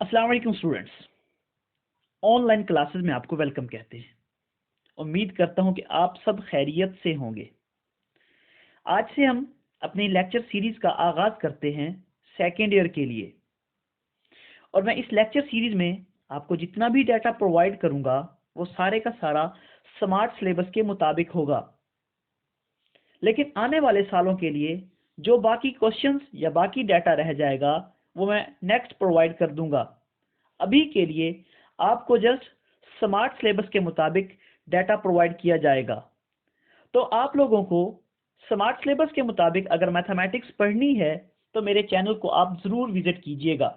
अस्सलाम वालेकुम students, online classes में आपको वेलकम कहते हैं। उम्मीद करता हूं कि आप सब खैरियत से होंगे। आज से हम अपनी लेक्चर सीरीज का आगाज करते हैं सेकेंड ईयर के लिए, और मैं इस लेक्चर सीरीज में आपको जितना भी डाटा प्रोवाइड करूंगा वो सारे का सारा स्मार्ट सिलेबस के मुताबिक होगा। लेकिन आने वाले सालों के लिए जो बाकी क्वेश्चंस या बाकी डाटा रह जाएगा वो मैं नेक्स्ट प्रोवाइड कर दूंगा। अभी के लिए आपको जस्ट स्मार्ट सिलेबस के मुताबिक डाटा प्रोवाइड किया जाएगा। तो आप लोगों को स्मार्ट सिलेबस के मुताबिक अगर मैथमेटिक्स पढ़नी है तो मेरे चैनल को आप जरूर विजिट कीजिएगा।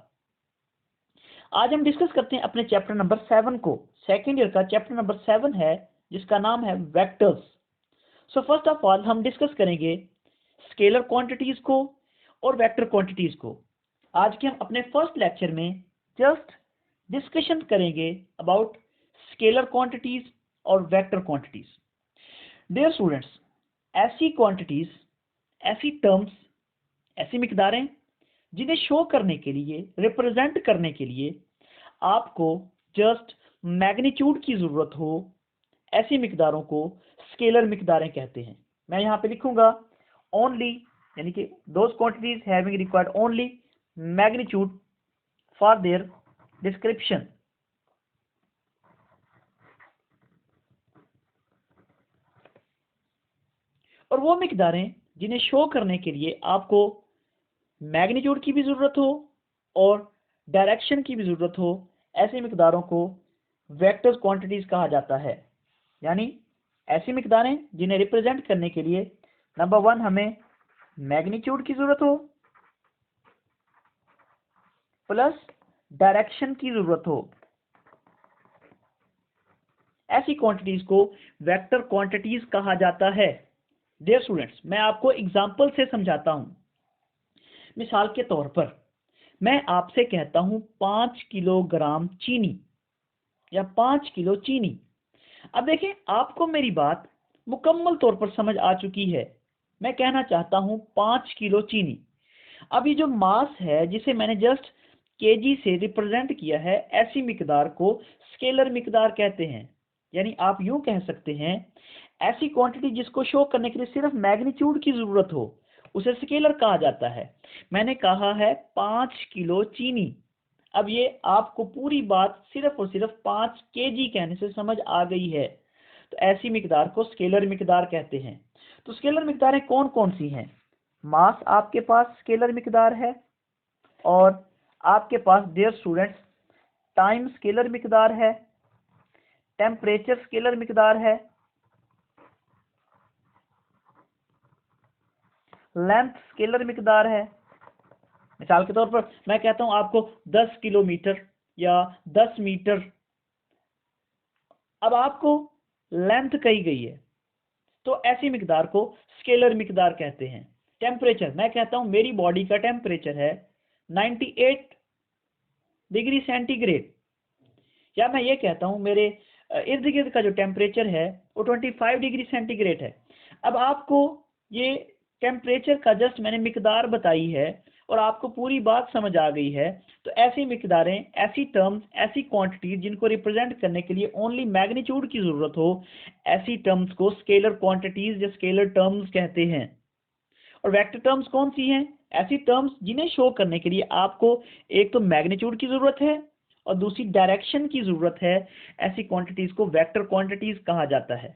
आज हम डिस्कस करते हैं अपने चैप्टर नंबर 7 को। सेकेंड ईयर का चैप्टर नंबर 7 है जिसका नाम है vectors. So first of all हम डिस्कस करेंगे स्केलर क्वांटिटीज को और वेक्टर क्वांटिटीज को। आज के हम अपने फर्स्ट लेक्चर में जस्ट डिस्कशन करेंगे अबाउट स्केलर क्वांटिटीज और वेक्टर क्वांटिटीज। डियर स्टूडेंट्स, ऐसी क्वांटिटीज, ऐसी टर्म्स, ऐसी मिकदारें जिन्हें शो करने के लिए, रिप्रेजेंट करने के लिए आपको जस्ट मैग्नीट्यूड की जरूरत हो, ऐसी मिकदारों को स्केलर मिकदारें कहते हैं। मैं यहाँ पे लिखूंगा ओनली, यानी कि those quantities having required only magnitude for their description. और वो मिकदारें जिन्हें शो करने के लिए आपको मैग्नीट्यूड की भी जरूरत हो और डायरेक्शन की भी जरूरत हो, ऐसी मिकदारों को वेक्टर्स क्वांटिटीज कहा जाता है। यानी ऐसी मिकदारें जिन्हें रिप्रेजेंट करने के लिए नंबर 1 हमें मैग्नीट्यूड की जरूरत हो प्लस डायरेक्शन की जरूरत हो, ऐसी क्वांटिटीज को वेक्टर क्वांटिटीज कहा जाता है। डियर स्टूडेंट्स, मैं आपको एग्जांपल से समझाता हूं। मिसाल के तौर पर मैं आपसे कहता हूं 5 किलोग्राम चीनी या 5 किलो चीनी। अब देखें, आपको मेरी बात मुकम्मल तौर पर समझ आ चुकी है। मैं कहना चाहता हूं 5 किलो चीनी। अब ये जो मास है जिसे मैंने जस्ट केजी से रिप्रेजेंट किया है, ऐसी मिकदार को स्केलर मिकदार कहते हैं। यानी आप यूं कह सकते हैं, ऐसी क्वांटिटी जिसको शो करने के लिए सिर्फ मैग्नीट्यूड की जरूरत हो उसे स्केलर कहा जाता है। मैंने कहा है 5 किलो चीनी। अब ये आपको पूरी बात सिर्फ और सिर्फ 5 केजी कहने से समझ आ गई है। तो ऐसी मिकदार को स्केलर मिकदार कहते हैं। तो स्केलर मिकदारें कौन कौन सी हैं? मास आपके पास स्केलर मिकदार है, और आपके पास डियर स्टूडेंट्स टाइम स्केलर मिकदार है, टेम्परेचर स्केलर मिकदार है, लेंथ स्केलर मिकदार है। मिसाल के तौर पर मैं कहता हूं आपको 10 किलोमीटर या 10 मीटर। अब आपको लेंथ कही गई है तो ऐसी मिकदार को स्केलर मिकदार कहते हैं। टेम्परेचर, मैं कहता हूं मेरी बॉडी का टेम्परेचर है 98 डिग्री सेंटीग्रेड, या मैं ये कहता हूं मेरे इर्द गिर्द का जो टेम्परेचर है वो 25 डिग्री सेंटीग्रेड है। अब आपको ये टेम्परेचर का जस्ट मैंने मिकदार बताई है और आपको पूरी बात समझ आ गई है। तो ऐसी मिकदारें, ऐसी टर्म्स, ऐसी क्वांटिटीज जिनको रिप्रेजेंट करने के लिए ओनली मैग्नीट्यूड की जरूरत हो, ऐसी टर्म्स को स्केलर क्वांटिटीज या स्केलर टर्म्स कहते हैं। और वेक्टर टर्म्स कौन सी हैं? ऐसी टर्म्स जिन्हें शो करने के लिए आपको एक तो मैग्नीट्यूड की जरूरत है और दूसरी डायरेक्शन की जरूरत है। ऐसी क्वांटिटीज को वेक्टर क्वांटिटीज कहा जाता है।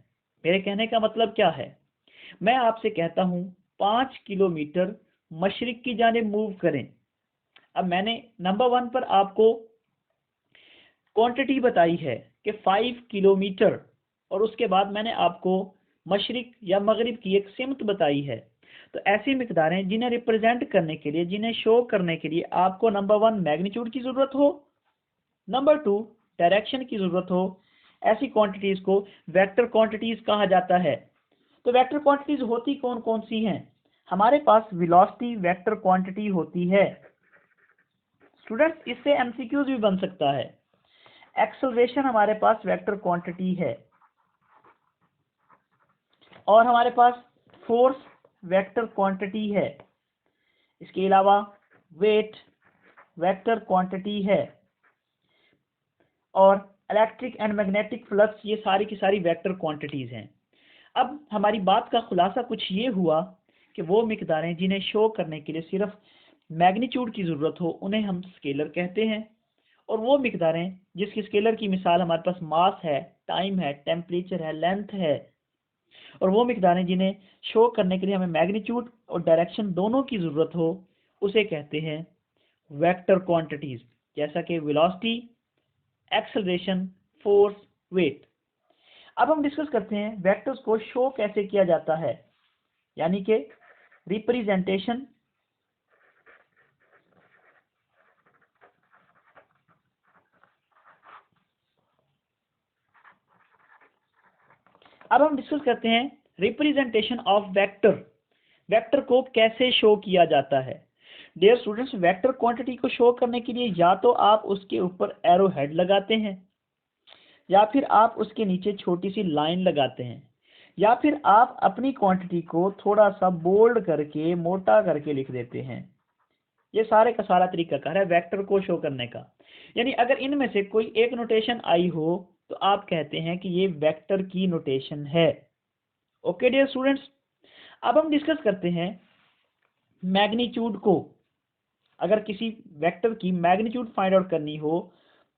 मेरे कहने का मतलब क्या है? मैं आपसे कहता हूं 5 किलोमीटर मशरिक की जानिब मूव करें। अब मैंने नंबर 1 पर आपको क्वांटिटी बताई है कि 5 किलोमीटर, और उसके बाद मैंने आपको मशरिक या मगरिब की एक सिमत बताई है। तो ऐसी मिकदारें जिन्हें रिप्रेजेंट करने के लिए, जिन्हें शो करने के लिए आपको नंबर 1 मैग्नीट्यूड की जरूरत हो, नंबर 2 डायरेक्शन की जरूरत हो, ऐसी क्वांटिटीज को वेक्टर क्वांटिटीज कहा जाता है। तो वेक्टर क्वांटिटीज होती कौन कौन सी हैं? हमारे पास वेलोसिटी वेक्टर क्वांटिटी होती है। स्टूडेंट्स, इससे एमसीक्यूज भी बन सकता है। एक्सेलरेशन हमारे पास वेक्टर क्वांटिटी है, और हमारे पास फोर्स वेक्टर क्वांटिटी है। इसके अलावा वेट वेक्टर क्वांटिटी है। और इलेक्ट्रिक एंड मैग्नेटिक फ्लक्स, ये सारी की सारी वेक्टर क्वांटिटीज हैं। अब हमारी बात का खुलासा कुछ ये हुआ कि वो मिकदारें जिन्हें शो करने के लिए सिर्फ मैग्नीट्यूड की ज़रूरत हो उन्हें हम स्केलर कहते हैं, और वो मिकदारें जिसकी स्केलर की मिसाल हमारे पास मास है, टाइम है, टेम्परेचर है, लेंथ है, और वो मिकदारें जिन्हें शो करने के लिए हमें मैग्नीट्यूड और डायरेक्शन दोनों की ज़रूरत हो उसे कहते हैं वेक्टर क्वांटिटीज, जैसा कि वेलोसिटी, एक्सेलरेशन, फोर्स, वेट। अब हम डिस्कस करते हैं वेक्टर्स को शो कैसे किया जाता है, यानी कि रिप्रेजेंटेशन अब हम डिस्कस करते हैं रिप्रेजेंटेशन ऑफ वेक्टर। वेक्टर को कैसे शो किया जाता है। डियर स्टूडेंट्स, वेक्टर क्वांटिटी को शो करने के लिए या तो आप उसके ऊपर एरो हेड लगाते हैं, या फिर आप उसके नीचे छोटी सी लाइन लगाते हैं, या फिर आप अपनी क्वांटिटी को थोड़ा सा बोल्ड करके, मोटा करके लिख देते हैं। ये सारे का सारा तरीकाकार है वेक्टर को शो करने का। यानी अगर इनमें से कोई एक नोटेशन आई हो तो आप कहते हैं कि ये वेक्टर की नोटेशन है। ओके डियर स्टूडेंट्स, अब हम डिस्कस करते हैं मैग्नीट्यूड को। अगर किसी वेक्टर की मैग्नीट्यूड फाइंड आउट करनी हो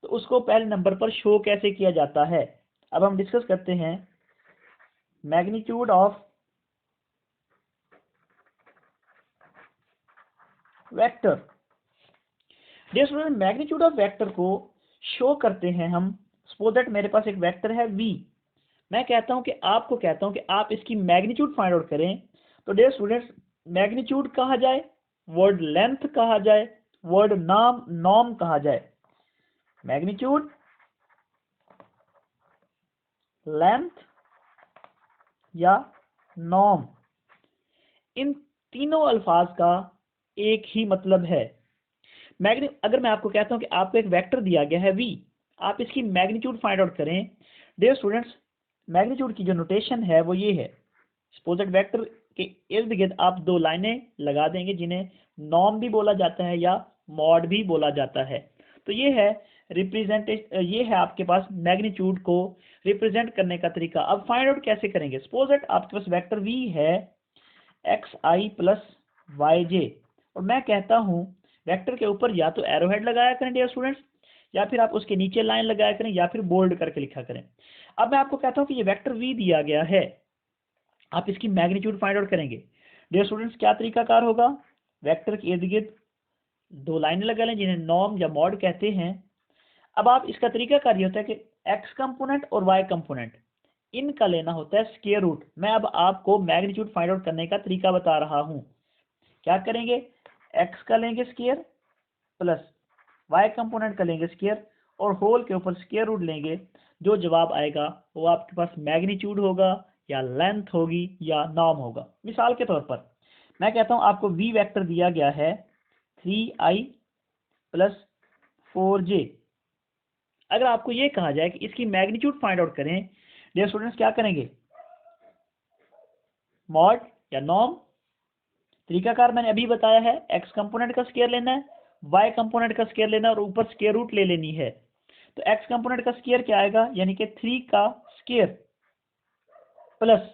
तो उसको पहले नंबर पर शो कैसे किया जाता है। अब हम डिस्कस करते हैं magnitude of vector. Dear student, magnitude of vector को शो करते हैं हम। सपोज दैट मेरे पास एक वेक्टर है v, मैं कहता हूं कि आपको कहता हूं कि आप इसकी मैग्नीट्यूड फाइंड आउट करें। तो डियर स्टूडेंट्स, मैग्नीट्यूड कहा जाए, वर्ड लेंथ कहा जाए, वर्ड नाम नॉर्म कहा जाए। मैग्नीट्यूड, लेंथ या नॉर्म, इन तीनों अल्फाज का एक ही मतलब है। अगर मैं आपको कहता हूं कि आपको एक वेक्टर दिया गया है v, आप इसकी मैग्नीट्यूड फाइंड आउट करें। डियर स्टूडेंट्स, मैग्नीट्यूड की जो नोटेशन है वो ये है। सपोज दैट वेक्टर के इर्द गिर्द आप दो लाइनें लगा देंगे जिन्हें नॉर्म भी बोला जाता है या मॉड भी बोला जाता है। तो ये है ये है आपके पास मैग्नीट्यूड को रिप्रेजेंट करने का तरीका। अब फाइंड आउट कैसे करेंगे। सपोज दैट आपके पास वेक्टर v है xi प्लस yj, और मैं कहता हूं वेक्टर के ऊपर या तो एरो हेड लगाया करें डियर स्टूडेंट्स, या फिर आप उसके नीचे लाइन लगाया करें, या फिर बोल्ड करके लिखा करें। अब मैं आपको कहता हूं कि ये वेक्टर v दिया गया है, आप इसकी मैग्नीट्यूड फाइंड आउट करेंगे। डियर स्टूडेंट्स, क्या तरीकाकार होगा। वेक्टर के इर्द गिर्द दो लाइनें लगा लें जिन्हें नॉर्म या मॉड कहते हैं। अब आप इसका तरीकाकार ये होता है कि x कंपोनेंट और y कंपोनेंट, इनका लेना होता है स्क्वायर रूट। मैं अब आपको मैग्नीट्यूड फाइंड आउट करने का तरीका बता रहा हूं। क्या करेंगे, x का लेंगे स्क्वायर प्लस y कंपोनेंट का लेंगे स्क्वायर, और होल के ऊपर स्क्वायर रूट लेंगे। जो जवाब आएगा वो आपके पास मैग्नीट्यूड होगा, या लेंथ होगी, या नॉर्म होगा। मिसाल के तौर पर मैं कहता हूं आपको v वेक्टर दिया गया है 3i प्लस 4j। अगर आपको ये कहा जाए कि इसकी मैग्नीट्यूड फाइंड आउट करें, डियर स्टूडेंट्स क्या करेंगे, मॉड या नॉर्म। तरीकाकार मैंने अभी बताया है, x कंपोनेंट का स्क्वायर लेना है, y कंपोनेंट का स्क्वायर लेना है, और ऊपर स्क्वायर रूट ले लेनी है। तो x कंपोनेंट का स्क्वायर क्या आएगा, यानी कि 3 का स्क्वायर प्लस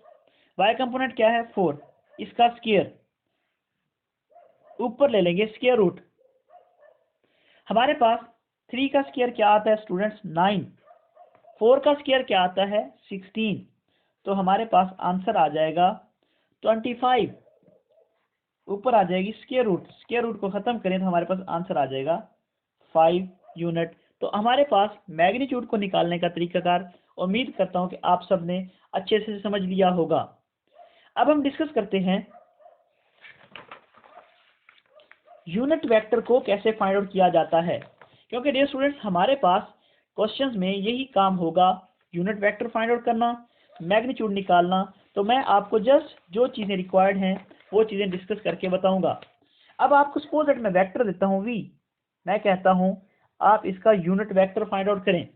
y कंपोनेंट क्या है 4, इसका स्क्वायर, ऊपर ले लेंगे स्क्वायर रूट। हमारे पास 3 का स्क्वायर क्या आता है स्टूडेंट्स 9, 4 का स्क्वायर क्या आता है 16, तो हमारे पास आंसर आ जाएगा 25। ऊपर आ जाएगी स्क्वायर रूट, स्क्वायर रूट को खत्म करें तो हमारे पास आंसर आ जाएगा 5 यूनिट। तो हमारे पास मैग्नीट्यूड को निकालने का तरीकाकार उम्मीद करता हूं कि आप सबने अच्छे से समझ लिया होगा। अब हम डिस्कस करते हैं यूनिट वेक्टर को कैसे फाइंड आउट किया जाता है, क्योंकि डियर स्टूडेंट्स हमारे पास क्वेश्चंस में यही काम होगा, यूनिट वेक्टर फाइंड आउट करना, मैग्नीट्यूड निकालना। तो मैं आपको जस्ट जो चीजें रिक्वायर्ड हैं वो चीजें डिस्कस करके बताऊंगा। अब आपको सपोज दैट मैं वेक्टर देता हूं v, मैं कहता हूं आप इसका यूनिट वेक्टर फाइंड आउट करें।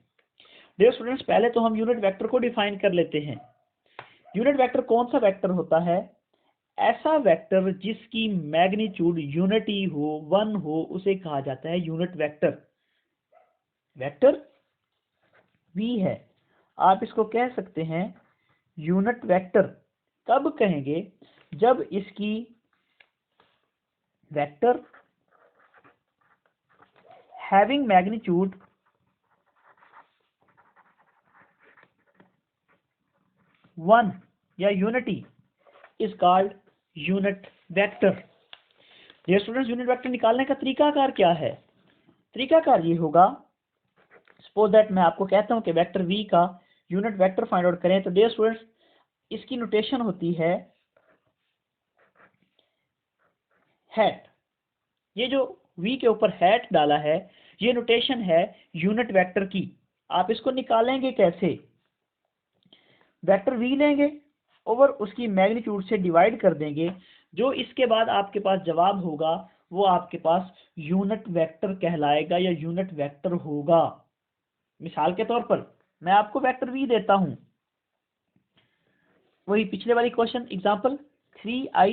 डियर स्टूडेंट्स, पहले तो हम यूनिट वेक्टर को डिफाइन कर लेते हैं। यूनिट वेक्टर कौन सा वेक्टर होता है, ऐसा वेक्टर जिसकी मैग्नीट्यूड यूनिटी हो, 1 हो, उसे कहा जाता है यूनिट वेक्टर। वेक्टर v है, आप इसको कह सकते हैं यूनिट वेक्टर। कब कहेंगे? जब इसकी वेक्टर हैविंग मैग्नीट्यूड वन या unity is called unit vector. Dear students, unit vector निकालने का तरीकाकार क्या है? तरीकाकार ये होगा, सपोज दैट मैं आपको कहता हूं कि वेक्टर v का यूनिट वेक्टर फाइंड आउट करें। तो डियर स्टूडेंट्स, इसकी नोटेशन होती है हैट। ये जो v के ऊपर हैट डाला है, ये नोटेशन है यूनिट वेक्टर की। आप इसको निकालेंगे कैसे? वेक्टर v लेंगे और उसकी मैग्नीट्यूड से डिवाइड कर देंगे। जो इसके बाद आपके पास जवाब होगा वो आपके पास यूनिट वेक्टर कहलाएगा या यूनिट वेक्टर होगा। मिसाल के तौर पर मैं आपको वेक्टर v देता हूं, वही पिछले वाली क्वेश्चन एग्जांपल 3i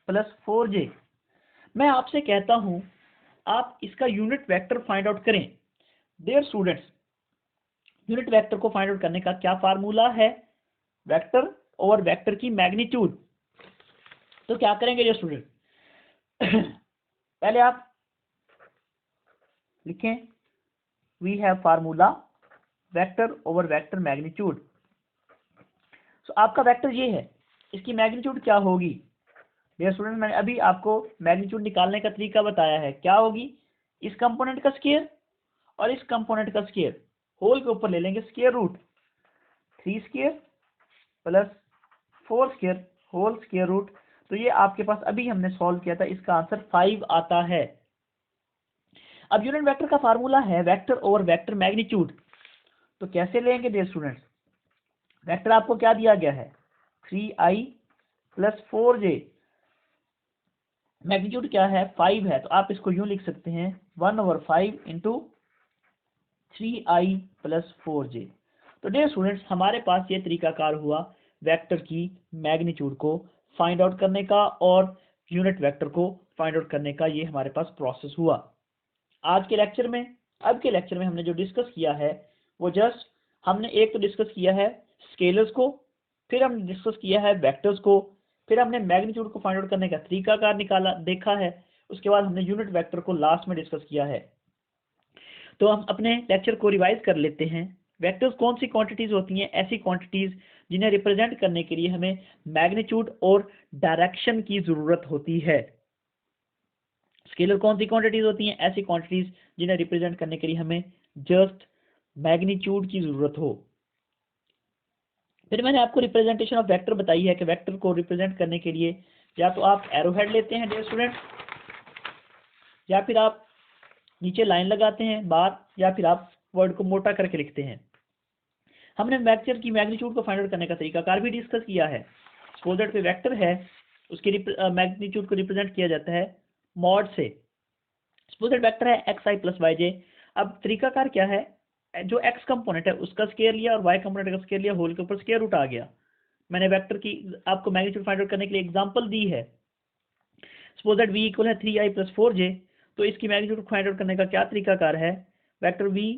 + 4j। मैं आपसे कहता हूं आप इसका यूनिट वेक्टर फाइंड आउट करें। डियर स्टूडेंट्स, यूनिट वेक्टर को फाइंड आउट करने का क्या फार्मूला है? वेक्टर ओवर वेक्टर की मैग्नीट्यूड। तो क्या करेंगे डियर स्टूडेंट? पहले आप लिखें we have formula vector over vector magnitude. So आपका वेक्टर ये है, इसकी मैग्नीट्यूड क्या होगी? डियर स्टूडेंट, मैंने अभी आपको मैग्नीट्यूड निकालने का तरीका बताया है। क्या होगी? इस कंपोनेंट का स्क्वायर और इस कंपोनेंट का स्क्वायर, होल के ऊपर ले लेंगे square root. 3 square plus 4 square whole square root. तो ये आपके पास अभी हमने सॉल्व किया था, इसका आंसर 5 आता है। अब यूनिट वेक्टर का फार्मूला है वेक्टर ओवर वेक्टर मैग्नीट्यूड। तो कैसे लेंगे डियर स्टूडेंट्स? वेक्टर आपको क्या दिया गया है? 3i + 4j। मैग्नीट्यूड क्या है? 5 है। तो आप इसको यूं लिख सकते हैं 1/5 × 3i + 4j। तो डियर स्टूडेंट्स, हमारे पास ये तरीकाकार हुआ वेक्टर की मैग्नीट्यूड को फाइंड आउट करने का और यूनिट वेक्टर को फाइंड आउट करने का। ये हमारे पास प्रोसेस हुआ। आज के लेक्चर में, अब के लेक्चर में हमने जो डिस्कस किया है वो जस्ट हमने एक तो डिस्कस किया है स्केलर्स को, फिर हमने डिस्कस किया है वेक्टर्स को, फिर हमने मैग्नीट्यूड को फाइंड आउट करने का तरीकाकार निकाला देखा है, उसके बाद हमने यूनिट वेक्टर को लास्ट में डिस्कस किया है। तो हम अपने लेक्चर को रिवाइज कर लेते हैं। वेक्टर्स कौन सी क्वांटिटीज होती हैं? ऐसी क्वांटिटीज जिन्हें रिप्रेजेंट करने के लिए हमें मैग्नीट्यूड और डायरेक्शन की जरूरत होती है। स्केलर कौन सी क्वांटिटीज होती हैं? ऐसी क्वांटिटीज जिन्हें रिप्रेजेंट करने के लिए हमें जस्ट मैग्नीट्यूड की जरूरत हो। फिर मैंने आपको रिप्रेजेंटेशन ऑफ वेक्टर बताई है कि वेक्टर को रिप्रेजेंट करने के लिए या तो आप एरो हेड लेते हैं डियर स्टूडेंट, या फिर आप नीचे लाइन लगाते हैं बार, या फिर आप वर्ड को मोटा करके लिखते हैं। हमने वेक्टर की मैग्नीट्यूड को फाइंड आउट करने का तरीकाकार भी डिस्कस किया है। सपोज दैट कोई वेक्टर है, उसकी मैग्नीट्यूड को रिप्रेजेंट किया जाता है मॉड से। सपोज दैट वेक्टर है xi + yj। अब तरीकाकार क्या है? जो x कंपोनेंट है उसका स्क्वायर लिया और y कंपोनेंट का स्क्वायर लिया, होल के ऊपर स्क्वायर रूट आ गया। मैंने वेक्टर की आपको मैग्नीट्यूड फाइंड आउट करने के लिए एग्जांपल दी है। सपोज दैट v इक्वल है 3i + 4j। तो इसकी मैग्नीट्यूड फाइंड आउट करने का क्या तरीकाकार है? वेक्टर v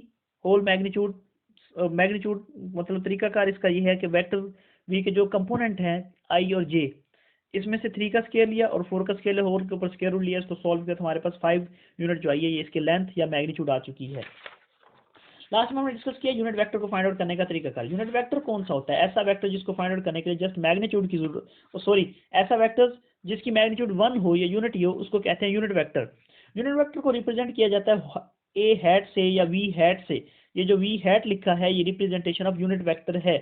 होल मैग्नीट्यूड मतलब तरीकाकार इसका ये है कि वेक्टर v के जो कंपोनेंट हैं i और j, इसमें से 3 का स्क्वायर लिया और 4 का स्क्वायर होल के ऊपर स्क्वायर रूट लिया, इसको सॉल्व किया तो हमारे पास 5 यूनिट जो आई है ये इसकी लेंथ या मैग्नीट्यूड आ चुकी है। लास्ट में हमने डिस्कस किया यूनिट वेक्टर को फाइंड आउट करने का तरीकाकार। यूनिट वेक्टर कौन सा होता है? ऐसा वेक्टर जिसको फाइंड आउट करने के लिए जस्ट मैग्नीट्यूड की जरूरत, ऐसा वेक्टर जिसकी मैग्नीट्यूड 1 हो या यूनिटी हो, उसको कहते हैं यूनिट वेक्टर। यूनिट वेक्टर को रिप्रेजेंट किया जाता है a हैट से या v हैट से। ये जो v हैट लिखा है ये रिप्रेजेंटेशन ऑफ यूनिट वेक्टर है।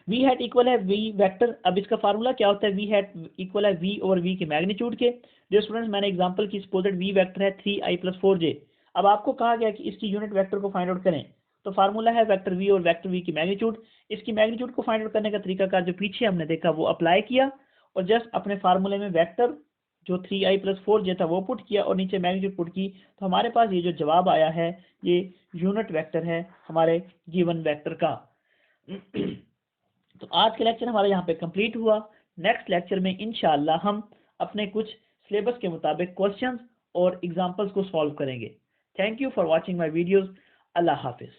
v हैट इक्वल है v वेक्टर। अब इसका फार्मूला क्या होता है? v हैट इक्वल है v ओवर v के मैग्नीट्यूड के। जो स्टूडेंट्स, मैंने एग्जांपल की सपोज दैट v वेक्टर है 3i + 4j। अब आपको कहा गया कि इसकी यूनिट वेक्टर को फाइंड आउट करें। तो फार्मूला है वेक्टर v और वेक्टर v की मैग्नीट्यूड। इसकी मैग्नीट्यूड को फाइंड आउट करने का तरीकाकार जो पीछे हमने देखा वो अप्लाई किया और जस्ट अपने फार्मूले में वेक्टर जो 3i + 4j था वो पुट किया और नीचे मैग्नीट्यूड पुट की। तो हमारे पास ये जो जवाब आया है ये यूनिट वेक्टर है हमारे गिवन वेक्टर का। तो आज के लेक्चर हमारा यहाँ पे कंप्लीट हुआ। नेक्स्ट लेक्चर में इंशाअल्लाह हम अपने कुछ सिलेबस के मुताबिक क्वेश्चंस और एग्जांपल्स को सॉल्व करेंगे। Thank you for watching my videos. Allah Hafiz.